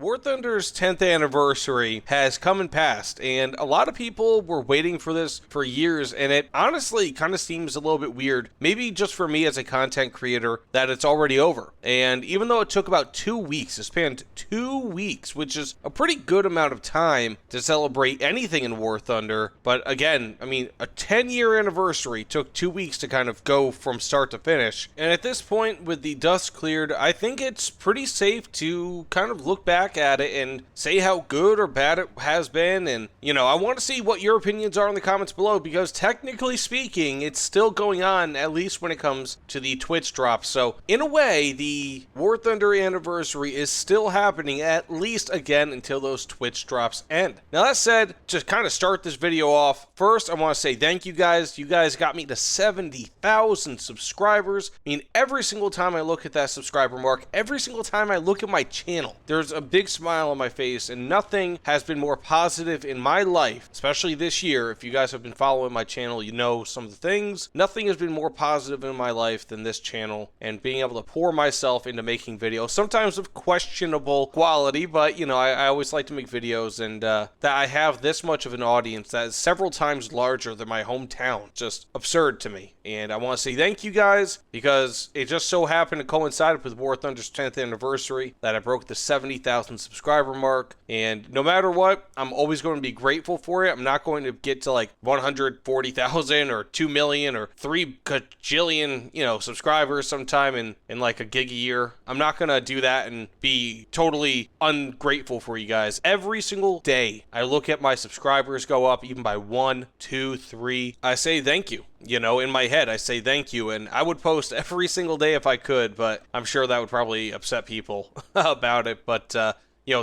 War Thunder's 10th anniversary has come and passed, and a lot of people were waiting for this for years, and it honestly kind of seems a little bit weird, maybe just for me as a content creator, that it's already over. And even though it took about 2 weeks, it spanned 2 weeks, which is a pretty good amount of time to celebrate anything in War Thunder, but again, I mean, a 10-year anniversary took 2 weeks to kind of go from start to finish, and at this point, with the dust cleared, I think it's pretty safe to kind of look back at it and say how good or bad it has been. And I want to see what your opinions are in the comments below, because technically speaking, it's still going on, at least when it comes to the Twitch drops. So in a way, the War Thunder anniversary is still happening, at least again until those Twitch drops end. Now that said, to kind of start this video off, first I want to say thank you guys. You guys got me to 70,000 subscribers. I mean, every single time I look at that subscriber mark, every single time I look at my channel, there's a big smile on my face, and nothing has been more positive in my life, especially this year. If you guys have been following my channel, you know some of the things. Nothing has been more positive in my life than this channel, and being able to pour myself into making videos, sometimes of questionable quality, but I always like to make videos, and that I have this much of an audience that is several times larger than my hometown, just absurd to me. And I want to say thank you guys, because it just so happened to coincide with War Thunder's 10th anniversary that I broke the 70,000 subscriber mark, and no matter what, I'm always going to be grateful for it. I'm not going to get to like 140,000 or 2 million or 3 gajillion, subscribers sometime in like a gig a year. I'm not going to do that and be totally ungrateful for you guys. Every single day I look at my subscribers go up, even by 1, 2, 3. I say thank you. In my head, I say thank you, and I would post every single day if I could, but I'm sure that would probably upset people about it, but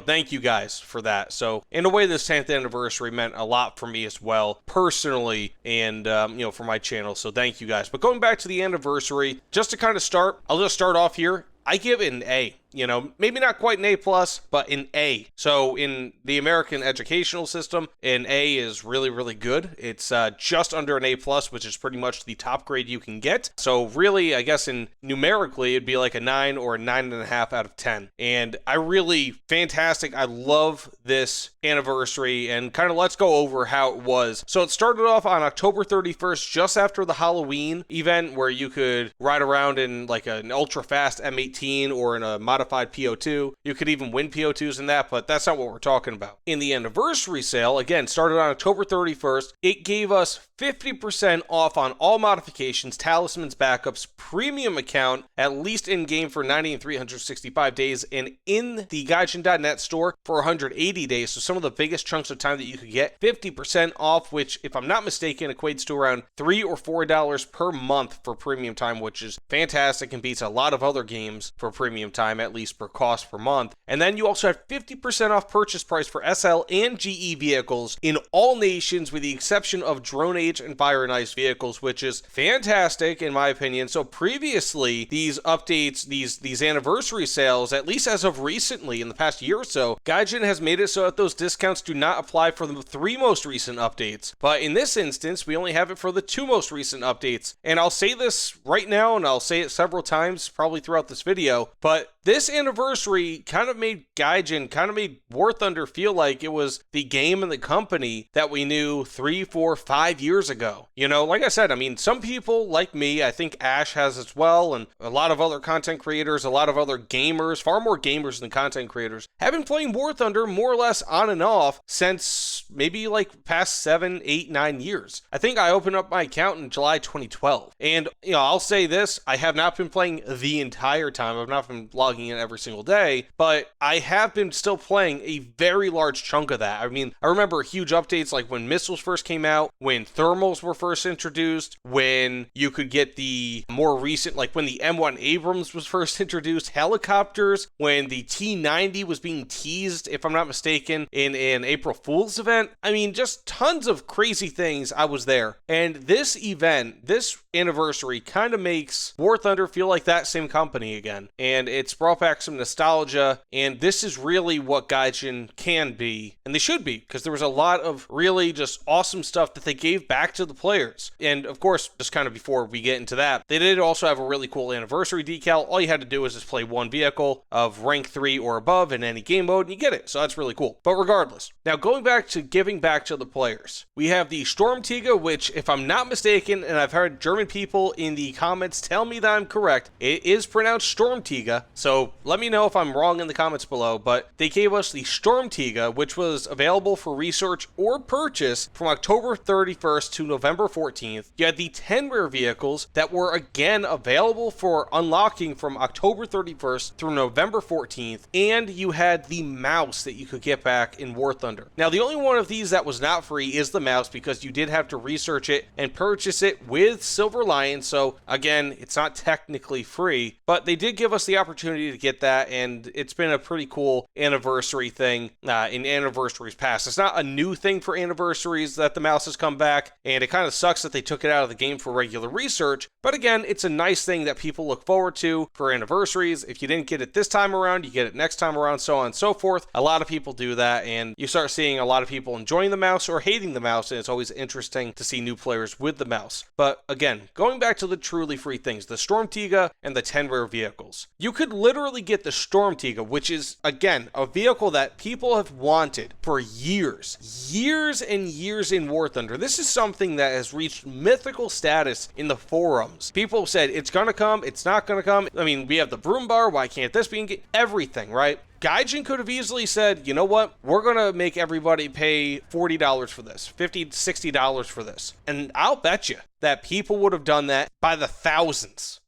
thank you guys for that. So in a way, this 10th anniversary meant a lot for me as well, personally, and for my channel, so thank you guys. But going back to the anniversary, just to kind of start, I'll just start off here. I give it an A. Maybe not quite an A+, but an A. So in the American educational system, an A is really, really good. It's just under an A+, which is pretty much the top grade you can get. So really, I guess numerically, it'd be like a 9 or a 9.5 out of 10. And fantastic. I love this anniversary, and kind of let's go over how it was. So it started off on October 31st, just after the Halloween event, where you could ride around in like an ultra-fast M18 or in a modified PO2. You could even win PO2s in that, but that's not what we're talking about. In the anniversary sale, again, started on October 31st, it gave us 50% off on all modifications, talismans, backups, premium account, at least in-game for 90 and 365 days, and in the Gaijin.net store for 180 days. So some of the biggest chunks of time that you could get 50% off, which, if I'm not mistaken, equates to around $3 or $4 per month for premium time, which is fantastic and beats a lot of other games for premium time, at least per cost per month. And then you also have 50% off purchase price for SL and GE vehicles in all nations, with the exception of Drone Age and Fire and Ice vehicles, which is fantastic in my opinion. So previously, these updates, these anniversary sales, at least as of recently in the past year or so, Gaijin has made it so that those discounts do not apply for the 3 most recent updates. But in this instance, we only have it for the 2 most recent updates. And I'll say this right now, and I'll say it several times probably throughout this video, but this anniversary kind of made Gaijin, kind of made War Thunder feel like it was the game and the company that we knew 3, 4, 5 years ago. Like I said, I mean, some people like me, I think Ash has as well, and a lot of other content creators, a lot of other gamers, far more gamers than content creators, have been playing War Thunder more or less on and off since maybe like past 7, 8, 9 years. I think I opened up my account in July 2012. And, I'll say this, I have not been playing the entire time. I've not been logging in every single day, but I have been still playing a very large chunk of that. I mean, I remember huge updates like when missiles first came out, when thermals were first introduced, when you could get the more recent, like when the M1 Abrams was first introduced, helicopters, when the T-90 was being teased, if I'm not mistaken, in an April Fool's event. I mean, just tons of crazy things. I was there. And this event, this anniversary kind of makes War Thunder feel like that same company again. And it's brought back some nostalgia, and this is really what Gaijin can be, and they should be, because there was a lot of really just awesome stuff that they gave back to the players. And of course, just kind of before we get into that, they did also have a really cool anniversary decal. All you had to do was just play one vehicle of rank 3 or above in any game mode, and you get it. So that's really cool. But regardless, now going back to giving back to the players, we have the Sturmtiger, which, if I'm not mistaken, and I've heard German people in the comments tell me that I'm correct, it is pronounced Sturmtiger. So let me know if I'm wrong in the comments below, but they gave us the Sturmtiger, which was available for research or purchase from October 31st to November 14th. You had the 10 rare vehicles that were again available for unlocking from October 31st through November 14th, and you had the mouse that you could get back in War Thunder. Now, the only one of these that was not free is the mouse, because you did have to research it and purchase it with Silver Lion, so again, it's not technically free, but they did give us the opportunity to get that, and it's been a pretty cool anniversary thing in anniversaries past. It's not a new thing for anniversaries that the mouse has come back, and it kind of sucks that they took it out of the game for regular research, but again, it's a nice thing that people look forward to for anniversaries. If you didn't get it this time around, you get it next time around, so on and so forth. A lot of people do that, and you start seeing a lot of people enjoying the mouse or hating the mouse, and it's always interesting to see new players with the mouse. But again, going back to the truly free things, the Sturmtiger and the 10 rare vehicles. You could literally get the Sturmtiger, which is, again, a vehicle that people have wanted for years and years in War Thunder. This is something that has reached mythical status in the forums. People said, it's gonna come, it's not gonna come. I mean, we have the Broom Bar, why can't this be in game? Everything, right? Gaijin could have easily said, you know what, we're going to make everybody pay $40 for this, $50, $60 for this. And I'll bet you that people would have done that by the thousands.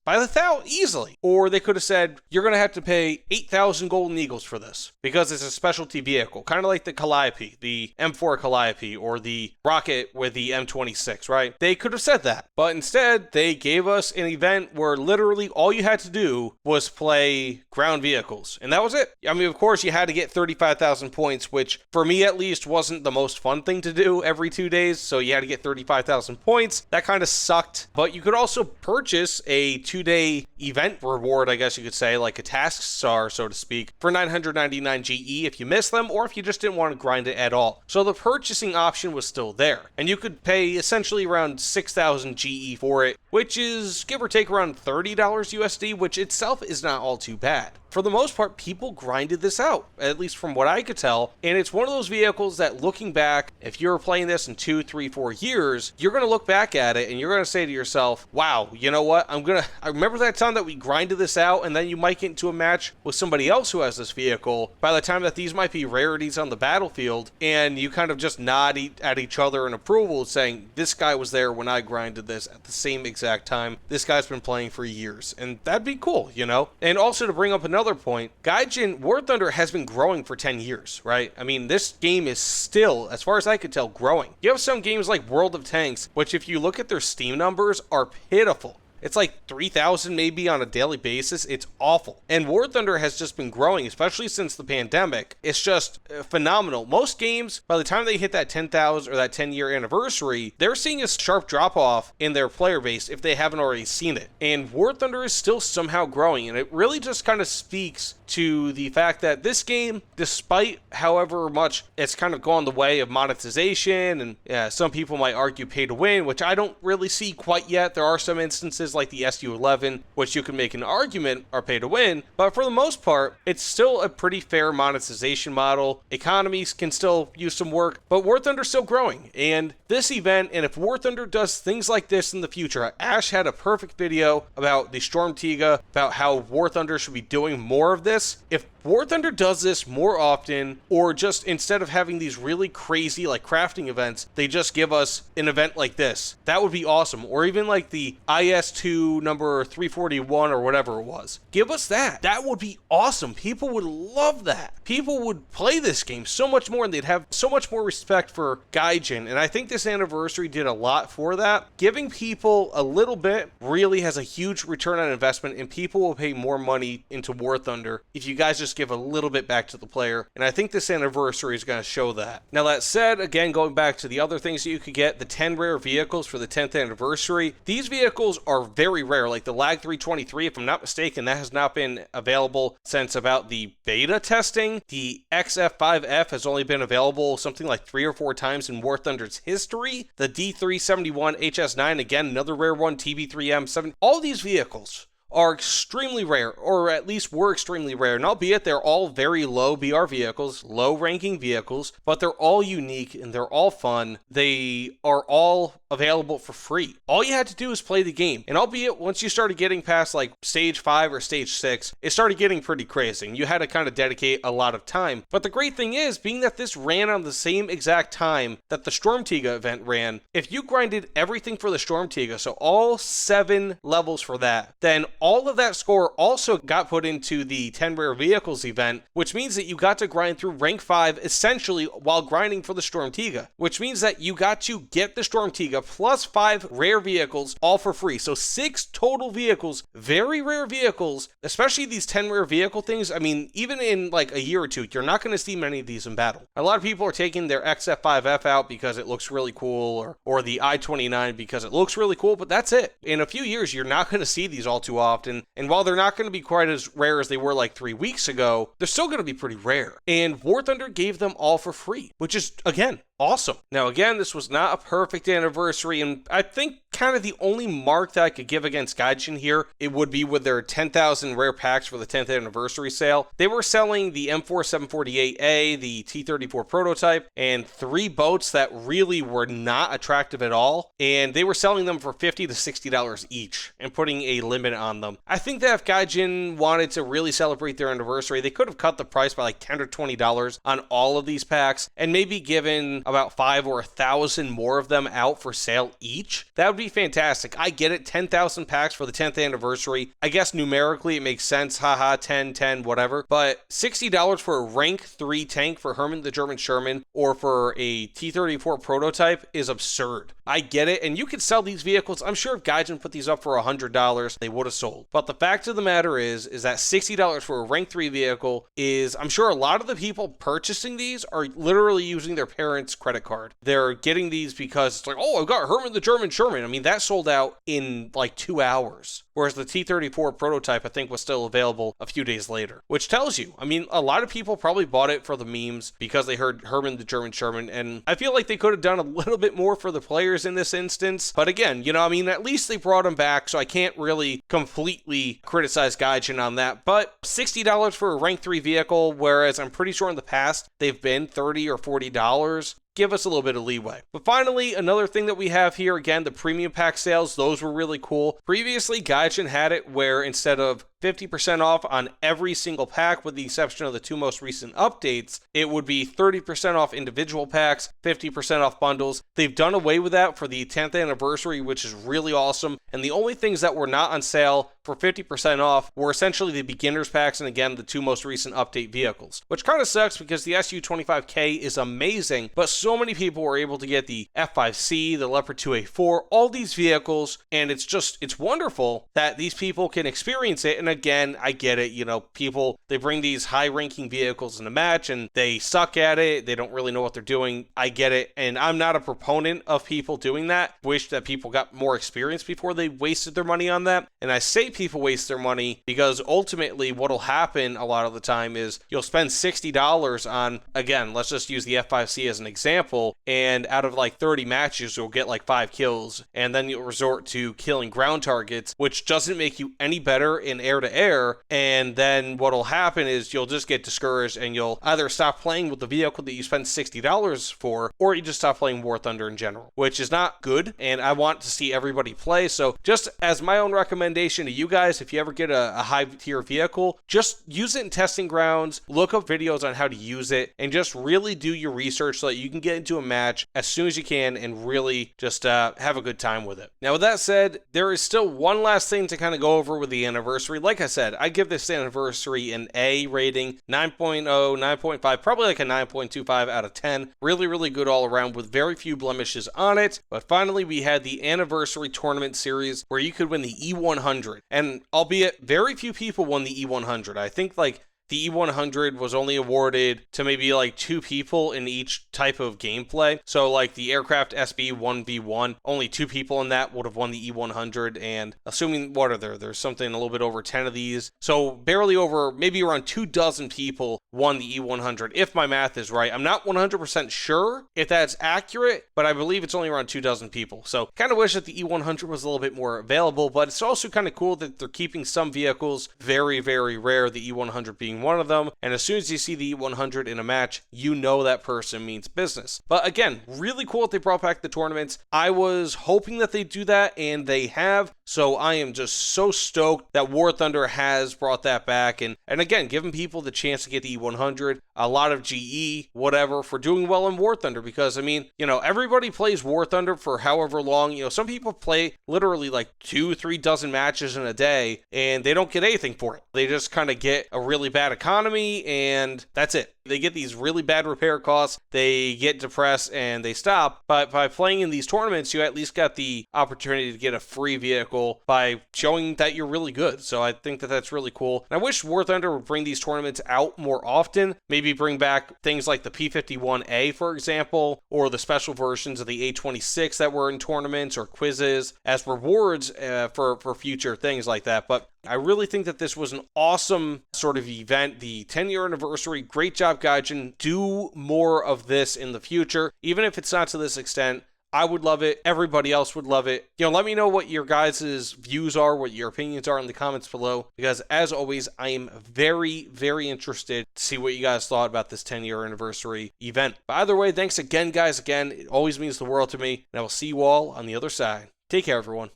Easily. Or they could have said, you're going to have to pay 8,000 Golden Eagles for this, because it's a specialty vehicle, kind of like the Calliope, the M4 Calliope, or the Rocket with the M26, right? They could have said that, but instead, they gave us an event where literally all you had to do was play ground vehicles, and that was it. I mean, of course, you had to get 35,000 points, which, for me at least, wasn't the most fun thing to do every 2 days, so you had to get 35,000 points. That kind of sucked, but you could also purchase a 2-day event reward, I guess you could say, like a task star, so to speak, for 999 GE if you missed them, or if you just didn't want to grind it at all. So the purchasing option was still there, and you could pay essentially around 6,000 GE for it, which is give or take around $30 USD, which itself is not all too bad. For the most part, people grinded this out, at least from what I could tell, and it's one of those vehicles that, looking back, if you're playing this in 2, 3, 4 years, you're going to look back at it and you're going to say to yourself, wow, you know what, I remember that time that we grinded this out, and then you might get into a match with somebody else who has this vehicle by the time that these might be rarities on the battlefield, and you kind of just nod at each other in approval, saying, this guy was there when I grinded this at the same exact time. This guy's been playing for years, and that'd be cool, you know? And also, to bring up another point, Gaijin War Thunder has been growing for 10 years, right? I mean, this game is still, as far as I could tell, growing. You have some games like World of Tanks, which, if you look at their Steam numbers, are pitiful. It's like 3,000 maybe on a daily basis. It's awful. And War Thunder has just been growing, especially since the pandemic. It's just phenomenal. Most games, by the time they hit that 10,000 or that 10-year anniversary, they're seeing a sharp drop-off in their player base if they haven't already seen it. And War Thunder is still somehow growing, and it really just kind of speaks to the fact that this game, despite however much it's kind of gone the way of monetization, and some people might argue pay to win, which I don't really see quite yet. There are some instances like the SU-11, which you can make an argument are pay to win, but for the most part, it's still a pretty fair monetization model. Economies can still use some work, but War Thunder's still growing, and this event, and if War Thunder does things like this in the future, Ash had a perfect video about the Sturmtiger, about how War Thunder should be doing more of this. If War Thunder does this more often, or just instead of having these really crazy like crafting events, they just give us an event like this, that would be awesome. Or even like the IS-2 number 341 or whatever it was. Give us that. That would be awesome. People would love that. People would play this game so much more, and they'd have so much more respect for Gaijin. And I think this anniversary did a lot for that. Giving people a little bit really has a huge return on investment, and people will pay more money into War Thunder if you guys just give a little bit back to the player, and I think this anniversary is going to show that. Now that said, again, going back to the other things that you could get, the 10 rare vehicles for the 10th anniversary, these vehicles are very rare, like the Lag 323, if I'm not mistaken, that has not been available since about the beta testing. The XF5F has only been available something like 3 or 4 times in War Thunder's history. The D371 HS9, again, another rare one, TB3M7, all these vehicles are extremely rare, or at least were extremely rare, and albeit they're all very low BR vehicles, low ranking vehicles, but they're all unique and they're all fun. They are all available for free. All you had to do is play the game, and albeit once you started getting past like stage 5 or stage 6, it started getting pretty crazy. You had to kind of dedicate a lot of time. But the great thing is, being that this ran on the same exact time that the Storm Tiga event ran, if you grinded everything for the Storm Tiga, so all 7 levels for that, then all of that score also got put into the 10 rare vehicles event, which means that you got to grind through rank 5 essentially while grinding for the Storm Tiga, which means that you got to get the Storm Tiga plus 5 rare vehicles all for free. So 6 total vehicles, very rare vehicles, especially these 10 rare vehicle things. I mean, even in like a year or two, you're not going to see many of these in battle. A lot of people are taking their XF5F out because it looks really cool, or the I-29 because it looks really cool, but that's it. In a few years, you're not going to see these all too often. And while they're not going to be quite as rare as they were like 3 weeks ago, they're still going to be pretty rare. And War Thunder gave them all for free, which is, again, awesome. Now, again, this was not a perfect anniversary, and I think kind of the only mark that I could give against Gaijin here, it would be with their 10,000 rare packs for the 10th anniversary sale. They were selling the M4 748A, the T-34 prototype, and 3 boats that really were not attractive at all, and they were selling them for $50 to $60 each, and putting a limit on them. I think that if Gaijin wanted to really celebrate their anniversary, they could have cut the price by like $10 or $20 on all of these packs, and maybe given about 5 or 1,000 more of them out for sale each. That would be fantastic. I get it, 10,000 packs for the 10th anniversary. I guess numerically it makes sense, haha, 10, 10, whatever. But $60 for a rank 3 tank for Hermann the German Sherman or for a T-34 prototype is absurd. I get it, and you could sell these vehicles. I'm sure if Gaijin put these up for $100, they would have sold. But the fact of the matter is that $60 for a rank 3 vehicle is, I'm sure a lot of the people purchasing these are literally using their parents' credit card. They're getting these because it's like, oh, I've got Hermann the German Sherman. I mean, that sold out in like 2 hours. Whereas the T-34 prototype, I think, was still available a few days later. Which tells you, I mean, a lot of people probably bought it for the memes because they heard Hermann the German Sherman, and I feel like they could have done a little bit more for the players in this instance. But again, you know, I mean, at least they brought them back, so I can't really completely criticize Gaijin on that. But $60 for a rank 3 vehicle, whereas I'm pretty sure in the past they've been $30 or $40. Give us a little bit of leeway. But finally, another thing that we have here, again, the premium pack sales, those were really cool. Previously, Gaijin had it where instead of 50% off on every single pack, with the exception of the 2 most recent updates, it would be 30% off individual packs, 50% off bundles. They've done away with that for the 10th anniversary, which is really awesome. And the only things that were not on sale for 50% off were essentially the beginners packs and, again, the 2 most recent update vehicles, which kind of sucks because the SU-25K is amazing, but so many people were able to get the F5C, the Leopard 2A4, all these vehicles, and it's wonderful that these people can experience it. And again, I get it, you know, people, they bring these high-ranking vehicles in a match and they suck at it, they don't really know what they're doing. I get it, and I'm not a proponent of people doing that. Wish that people got more experience before they wasted their money on that. And I say people waste their money because ultimately what'll happen a lot of the time is you'll spend $60 on, again, let's just use the F5C as an example, and out of like 30 matches, you'll get like 5 kills, and then you'll resort to killing ground targets, which doesn't make you any better in air-to-air, and then what'll happen is you'll just get discouraged, and you'll either stop playing with the vehicle that you spent $60 for, or you just stop playing War Thunder in general, which is not good, and I want to see everybody play. So just as my own recommendation to you guys, if you ever get a high-tier vehicle, just use it in testing grounds, look up videos on how to use it, and just really do your research so that you can get into a match as soon as you can and really just have a good time with it. Now, with that said, there is still one last thing to kind of go over with the anniversary. Like I said, I give this anniversary an A rating, 9.0, 9.5, probably like a 9.25 out of 10. Really, really good all around with very few blemishes on it. But finally, we had the anniversary tournament series where you could win the E100. And albeit very few people won the E100. I think like the E100 was only awarded to maybe like 2 people in each type of gameplay. So like the aircraft SB 1v1, only 2 people in that would have won the E100, and assuming, what are there's something a little bit over 10 of these. So barely over, maybe around 24 people won the E100, if my math is right. I'm not 100% sure if that's accurate, but I believe it's only around 24 people. So kind of wish that the E100 was a little bit more available, but it's also kind of cool that they're keeping some vehicles very, very rare, the E100 being one of them. And as soon as you see the E100 in a match, you know that person means business. But again, really cool that they brought back the tournaments. I was hoping that they do that, and they have. So I am just so stoked that War Thunder has brought that back. And again, giving people the chance to get the E100, a lot of GE, whatever, for doing well in War Thunder. Because, I mean, you know, everybody plays War Thunder for however long. You know, some people play literally like 2-3 dozen matches in a day, and they don't get anything for it. They just kind of get a really bad economy, and that's it. They get these really bad repair costs, they get depressed, and they stop. But by playing in these tournaments, you at least got the opportunity to get a free vehicle by showing that you're really good. So I think that that's really cool. And I wish War Thunder would bring these tournaments out more often. Maybe bring back things like the P51A, for example, or the special versions of the A26 that were in tournaments or quizzes as rewards for future things like that. But I really think that this was an awesome sort of event. The 10-year anniversary, great job, Gaijin. Do more of this in the future. Even if it's not to this extent, I would love it. Everybody else would love it. You know, let me know what your guys' views are, what your opinions are in the comments below, because as always, I am very, very interested to see what you guys thought about this 10-year anniversary event. But either way, thanks again, guys. Again, it always means the world to me, and I will see you all on the other side. Take care, everyone.